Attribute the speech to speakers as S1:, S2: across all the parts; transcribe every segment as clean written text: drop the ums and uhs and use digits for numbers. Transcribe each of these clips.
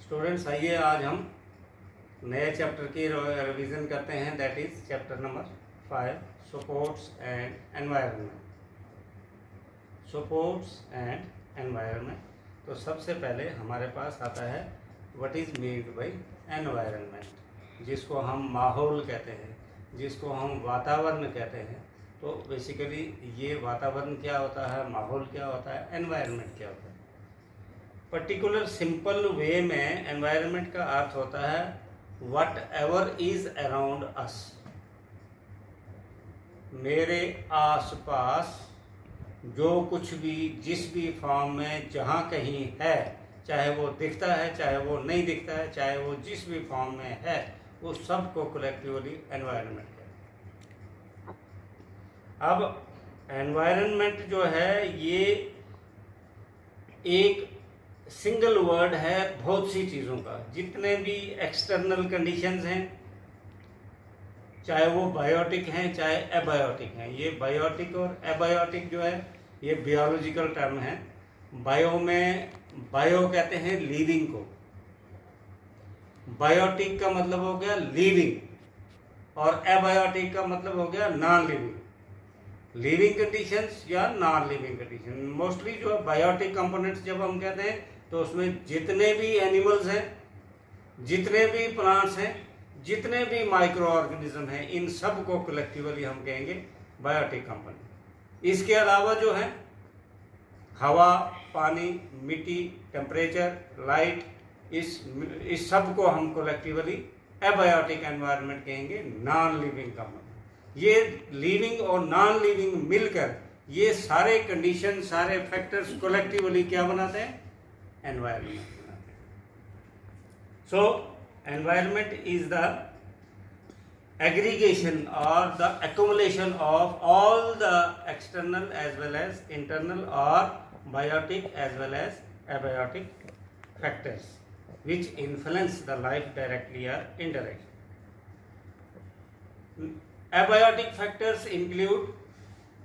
S1: Students, आइए आज हम नए चैप्टर की रिवीजन करते हैं। That is chapter number 5, supports and environment. Supports and environment. तो सबसे पहले हमारे पास आता है what is meant by environment, जिसको हम माहौल कहते हैं, जिसको हम वातावरण कहते हैं। तो बेसिकली ये वातावरण क्या होता है, माहौल क्या होता है, एनवायरनमेंट क्या होता है। पर्टिकुलर सिंपल वे में एनवायरनमेंट का अर्थ होता है what ever is around us. मेरे आसपास जो कुछ भी जिस भी फॉर्म में जहाँ कहीं है, चाहे वो दिखता है चाहे वो नहीं दिखता है, चाहे वो जिस भी फॉर्म में है, वो सब को कलेक्टिवली एनवायरनमेंट कहते हैं। अब एनवायरनमेंट जो है ये एक सिंगल वर्ड है बहुत सी चीज़ों का। जितने भी एक्सटर्नल कंडीशंस हैं, चाहे वो बायोटिक हैं चाहे एबायोटिक हैं। ये बायोटिक और एबायोटिक जो है ये बियोलॉजिकल टर्म है। बायो में बायो कहते हैं लिविंग को, बायोटिक का मतलब हो गया लिविंग, और एबायोटिक का मतलब हो गया नॉन लिविंग। लिविंग कंडीशंस या नॉन लिविंग कंडीशन। मोस्टली जो बायोटिक कंपोनेंट्स जब हम कहते हैं तो उसमें जितने भी एनिमल्स हैं, जितने भी प्लांट्स हैं, जितने भी माइक्रो ऑर्गेनिज्म हैं, इन सब को कलेक्टिवली हम कहेंगे बायोटिक कंपोनेंट। इसके अलावा जो है हवा, पानी, मिट्टी, टेम्परेचर, लाइट, इस सब को हम कलेक्टिवली एबायोटिक एनवायरनमेंट कहेंगे, नॉन लिविंग कंपोनेंट। ये लिविंग और नॉन लिविंग मिलकर ये सारे कंडीशन, सारे फैक्टर्स कलेक्टिवली क्या बनाते हैं, एनवायरनमेंट बनाते हैं। सो environment is the aggregation or the accumulation of all the external as well as internal or biotic as well as abiotic factors which influence the life directly or indirectly. Abiotic factors include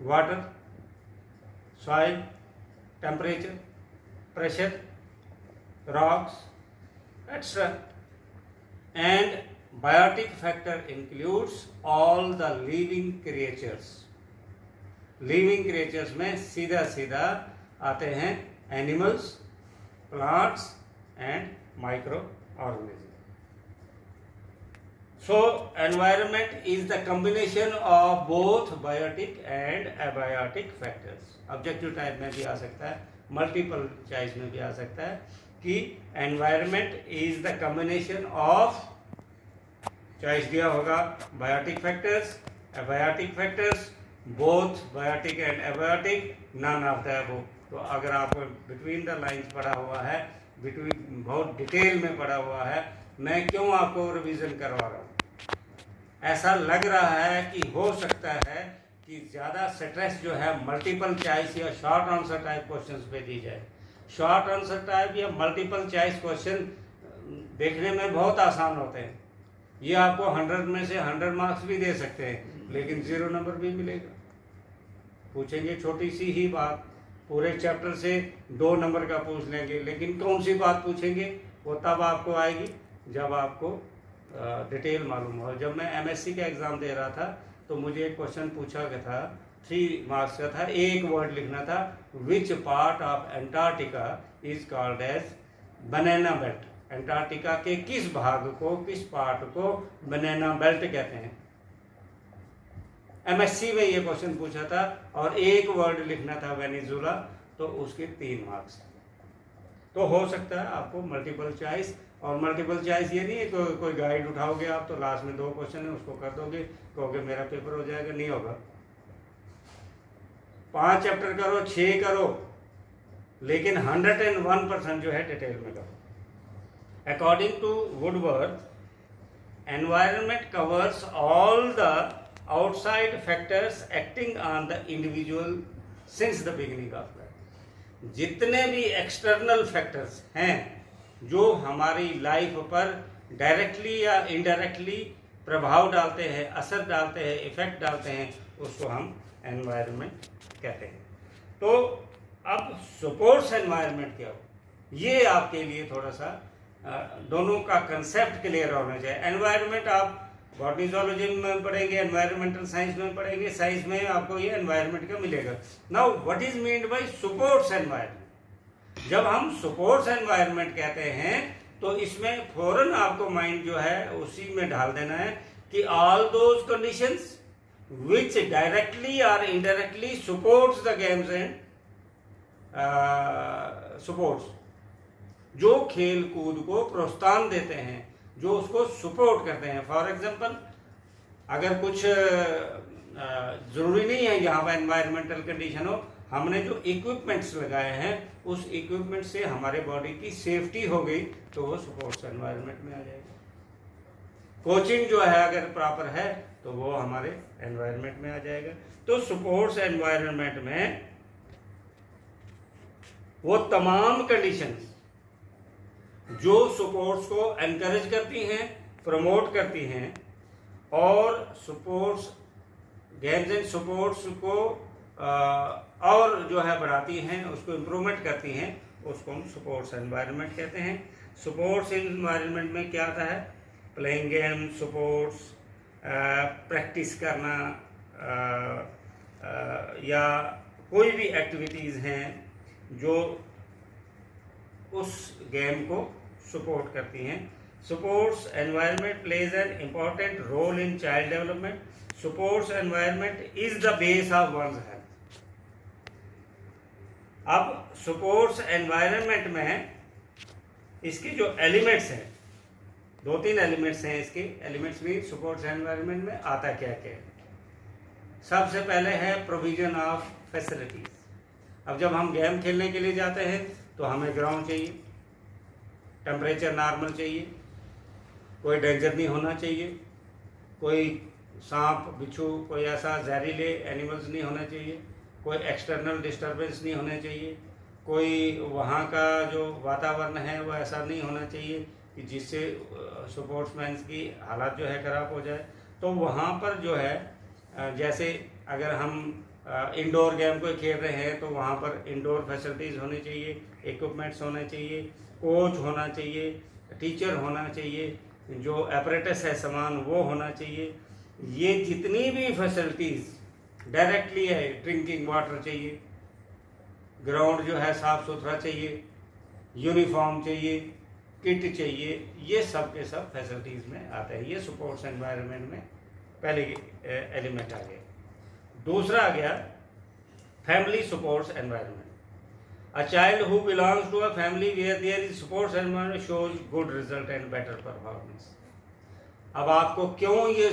S1: water, soil, temperature, pressure, rocks, etc. And biotic factor includes all the living creatures. living creatures में सीधा सीधा आते हैं animals, plants and microorganism. So environment is the combination of both biotic and abiotic factors. Objective type में भी आ सकता है, multiple choice में भी आ सकता है कि environment is the combination of, choice दिया होगा biotic factors, abiotic factors, both biotic and abiotic, none of the above. तो अगर आपको बिटवीन द लाइंस पढ़ा हुआ है, बिटवीन बहुत डिटेल में पढ़ा हुआ है, मैं क्यों आपको रिवीजन करवा रहा हूँ। ऐसा लग रहा है कि हो सकता है कि ज़्यादा स्ट्रेस जो है मल्टीपल चॉइस या शॉर्ट आंसर टाइप क्वेश्चंस पे दी जाए। शॉर्ट आंसर टाइप या मल्टीपल चॉइस क्वेश्चन देखने में बहुत आसान होते हैं, ये आपको 100 में से 100 मार्क्स भी दे सकते हैं, लेकिन 0 नंबर भी मिलेगा। पूछेंगे छोटी सी ही बात, पूरे चैप्टर से 2 नंबर का पूछ लेंगे, लेकिन कौन सी बात पूछेंगे वो तब आपको आएगी जब आपको डिटेल मालूम हो। जब मैं एमएससी का एग्ज़ाम दे रहा था तो मुझे एक क्वेश्चन पूछा गया था, 3 मार्क्स का था, एक वर्ड लिखना था, which part of Antarctica is called as banana belt. Antarctica के किस भाग को, किस पार्ट को बनाना बेल्ट कहते हैं। एमएससी में ये क्वेश्चन पूछा था और एक वर्ड लिखना था वेनेजुला, तो उसके 3 मार्क्स। तो हो सकता है आपको मल्टीपल चॉइस, और मल्टीपल चॉइस ये नहीं है तो कोई गाइड उठाओगे आप तो लास्ट में 2 क्वेश्चन है उसको कर दोगे, कहोगे मेरा पेपर हो जाएगा, नहीं होगा। 5 चैप्टर करो, 6 करो, लेकिन 101% जो है डिटेल में करो। According to Woodworth, environment covers all the outside factors acting on the individual since the beginning of life. जितने भी एक्सटर्नल फैक्टर्स हैं जो हमारी लाइफ पर डायरेक्टली या इनडायरेक्टली प्रभाव डालते हैं, असर डालते हैं, इफेक्ट डालते हैं, उसको हम एनवायरनमेंट कहते हैं। तो अब सपोर्ट्स एनवायरनमेंट क्या हो, ये आपके लिए थोड़ा सा दोनों का कंसेप्ट क्लियर होना चाहिए। एनवायरनमेंट आप बॉडी जूलॉजी में पढ़ेंगे, एनवायरमेंटल साइंस में पढ़ेंगे, साइंस में आपको ये एनवायरनमेंट का मिलेगा। Now what is meant by supports environment? जब हम सपोर्ट्स एनवायरनमेंट कहते हैं तो इसमें फौरन आपको माइंड जो है उसी में ढाल देना है कि all those conditions which directly or indirectly supports the games and supports, जो खेल कूद को प्रोत्साहन देते हैं, जो उसको सपोर्ट करते हैं। फॉर एग्जांपल अगर कुछ जरूरी नहीं है यहाँ पर एनवायरमेंटल कंडीशन हो, हमने जो इक्विपमेंट्स लगाए हैं उस इक्विपमेंट से हमारे बॉडी की सेफ्टी हो गई तो वो सपोर्ट्स एनवायरनमेंट में आ जाएगा। कोचिंग जो है अगर प्रॉपर है तो वो हमारे एनवायरनमेंट में आ जाएगा। तो सपोर्ट्स एनवायरनमेंट में वो तमाम कंडीशंस जो सपोर्ट्स को एनकरेज करती हैं, प्रमोट करती हैं और सपोर्ट्स गेम्स एंड स्पोर्ट्स को और जो है बढ़ाती हैं, उसको इम्प्रूवमेंट करती हैं, उसको हम स्पोर्ट्स एनवायरनमेंट कहते हैं। स्पोर्ट्स एनवायरनमेंट में क्या आता है? प्लेइंग गेम, स्पोर्ट्स, प्रैक्टिस करना या कोई भी एक्टिविटीज़ हैं जो उस गेम को सपोर्ट करती हैं। Sports environment plays an important role in child development. Sports environment is the base of one's health. अब स्पोर्ट्स एनवायरनमेंट में इसके जो एलिमेंट्स हैं, 2-3 एलिमेंट्स हैं इसके। एलिमेंट्स भी स्पोर्ट्स एनवायरनमेंट में आता क्या क्या है? सबसे पहले है प्रोविजन ऑफ फैसिलिटीज। अब जब हम गेम खेलने के लिए जाते हैं तो हमें ग्राउंड चाहिए, टेम्परेचर नॉर्मल चाहिए, कोई डेंजर नहीं होना चाहिए, कोई सांप बिच्छू कोई ऐसा जहरीले एनिमल्स नहीं होना चाहिए, कोई एक्सटर्नल डिस्टर्बेंस नहीं होना चाहिए, कोई वहाँ का जो वातावरण है वो ऐसा नहीं होना चाहिए कि जिससे स्पोर्ट्समैन की हालत जो है ख़राब हो जाए। तो वहाँ पर जो है जैसे अगर हम इंडोर गेम को खेल रहे हैं तो वहाँ पर इंडोर फैसिलिटीज़ होनी चाहिए, इक्विपमेंट्स होने चाहिए, कोच होना चाहिए, टीचर होना चाहिए, जो एपरेटस है सामान वो होना चाहिए। ये जितनी भी फैसिलिटीज़ डायरेक्टली है, ड्रिंकिंग वाटर चाहिए, ग्राउंड जो है साफ़ सुथरा चाहिए, यूनिफॉर्म चाहिए, किट चाहिए, ये सब के सब फैसिलिटीज़ में आते हैं। ये स्पोर्ट्स एनवायरनमेंट में पहले एलिमेंट आ गया। दूसरा आ गया family sports environment. A child who belongs to a family where there is sports environment shows good result and better performance. अब आपको क्यों ये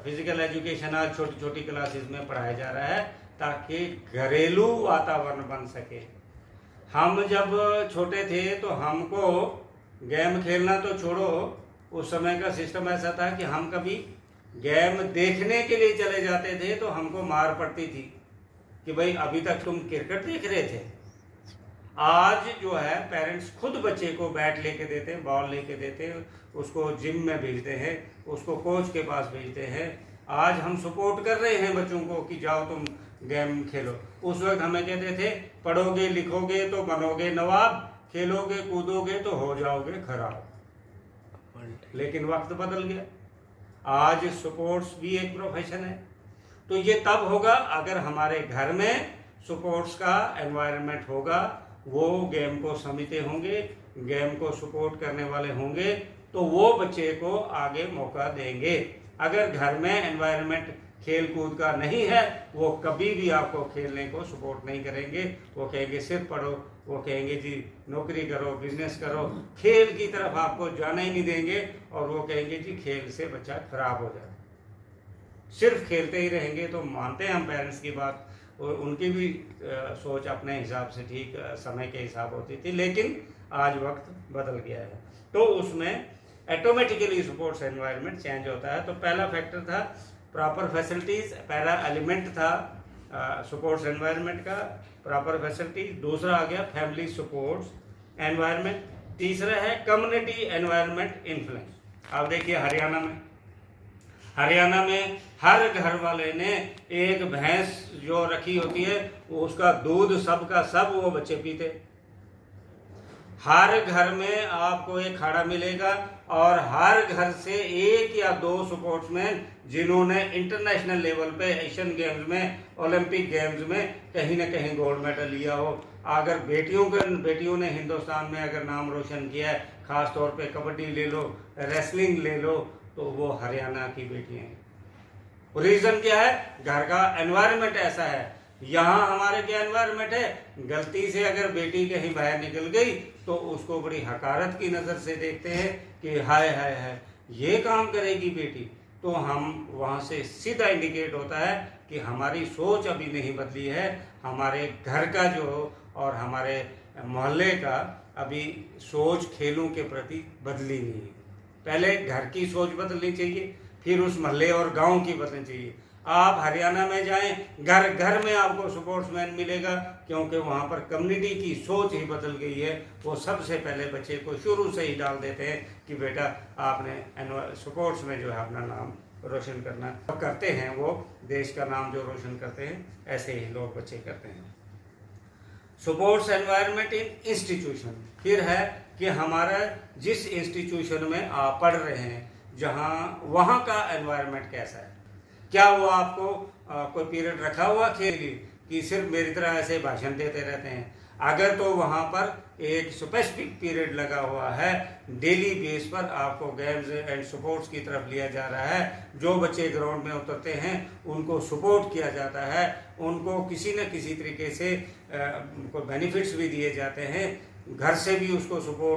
S1: फिजिकल एजुकेशन आज छोटी छोटी क्लासेस में पढ़ाया जा रहा है? ताकि घरेलू वातावरण बन सके। हम जब छोटे थे तो हमको गेम खेलना तो छोड़ो, उस समय का सिस्टम ऐसा था कि हम कभी गेम देखने के लिए चले जाते थे तो हमको मार पड़ती थी कि भाई अभी तक तुम क्रिकेट देख रहे थे। आज जो है पेरेंट्स खुद बच्चे को बैट लेके देते हैं, बॉल लेके देते हैं, उसको जिम में भेजते हैं, उसको कोच के पास भेजते हैं। आज हम सपोर्ट कर रहे हैं बच्चों को कि जाओ तुम गेम खेलो। उस वक्त हमें कहते थे पढ़ोगे लिखोगे तो बनोगे नवाब, खेलोगे कूदोगे तो हो जाओगे खराब। लेकिन वक्त बदल गया, आज स्पोर्ट्स भी एक प्रोफेशन है। तो ये तब होगा अगर हमारे घर में स्पोर्ट्स का एनवायरनमेंट होगा, वो गेम को समझते होंगे, गेम को सपोर्ट करने वाले होंगे, तो वो बच्चे को आगे मौका देंगे। अगर घर में एनवायरनमेंट खेल कूद का नहीं है, वो कभी भी आपको खेलने को सपोर्ट नहीं करेंगे। वो कहेंगे सिर्फ पढ़ो, वो कहेंगे जी नौकरी करो, बिजनेस करो, खेल की तरफ आपको जाना ही नहीं देंगे। और वो कहेंगे जी खेल से बच्चा खराब हो जाए, सिर्फ खेलते ही रहेंगे। तो मानते हैं हम पेरेंट्स की बात, और उनकी भी सोच अपने हिसाब से ठीक समय के हिसाब होती थी, लेकिन आज वक्त बदल गया है। तो उसमें ऑटोमेटिकली स्पोर्ट्स एनवायरनमेंट चेंज होता है। तो पहला फैक्टर था प्रॉपर फैसिलिटीज़, पहला एलिमेंट था स्पोर्ट्स एनवायरनमेंट का प्रॉपर फैसिलिटी। दूसरा आ गया फैमिली स्पोर्ट्स एनवायरनमेंट। तीसरा है कम्युनिटी एनवायरनमेंट इन्फ्लुएंस। आप देखिए हरियाणा में हर घर वाले ने एक भैंस जो रखी होती है, उसका दूध सब का सब वो बच्चे पीते। हर घर में आपको एक अखाड़ा मिलेगा और हर घर से एक या दो स्पोर्ट्समैन जिन्होंने इंटरनेशनल लेवल पे एशियन गेम्स में, ओलंपिक गेम्स में कहीं ना कहीं गोल्ड मेडल लिया हो। अगर बेटियों ने हिंदुस्तान में अगर नाम रोशन किया है, खास तौर पे कबड्डी ले लो, रेसलिंग ले लो, तो वो हरियाणा की बेटियां हैं। रीजन क्या है? घर का एनवायरनमेंट ऐसा है। यहाँ हमारे क्या एनवायरनमेंट है, गलती से अगर बेटी कहीं बाहर निकल गई तो उसको बड़ी हकारत की नज़र से देखते हैं कि हाय हाय हाय ये काम करेगी बेटी। तो हम वहाँ से सीधा इंडिकेट होता है कि हमारी सोच अभी नहीं बदली है, हमारे घर का जो और हमारे मोहल्ले का अभी सोच खेलों के प्रति बदली नहीं है। पहले घर की सोच बदलनी चाहिए, फिर उस मोहल्ले और गांव की बदलनी चाहिए। आप हरियाणा में जाएं, घर घर में आपको स्पोर्ट्समैन मिलेगा, क्योंकि वहाँ पर कम्युनिटी की सोच ही बदल गई है। वो सबसे पहले बच्चे को शुरू से ही डाल देते हैं कि बेटा आपने स्पोर्ट्स में जो है अपना नाम रोशन करना करते हैं, वो देश का नाम जो रोशन करते हैं, ऐसे ही लोग बच्चे करते हैं। स्पोर्ट्स एनवायरनमेंट इन इंस्टीट्यूशन, फिर है कि हमारा जिस इंस्टीट्यूशन में आप पढ़ रहे हैं, जहाँ वहाँ का एनवायरनमेंट कैसा है। क्या वो आपको कोई पीरियड रखा हुआ खेल कि सिर्फ मेरी तरह ऐसे भाषण देते रहते हैं? अगर तो वहाँ पर एक स्पेसिफिक पीरियड लगा हुआ है, डेली बेस पर आपको गेम्स एंड स्पोर्ट्स की तरफ लिया जा रहा है। जो बच्चे ग्राउंड में उतरते हैं उनको सपोर्ट किया जाता है, उनको किसी न किसी तरीके से उनको बेनिफिट्स भी दिए जाते हैं, घर से भी उसको सपोर्ट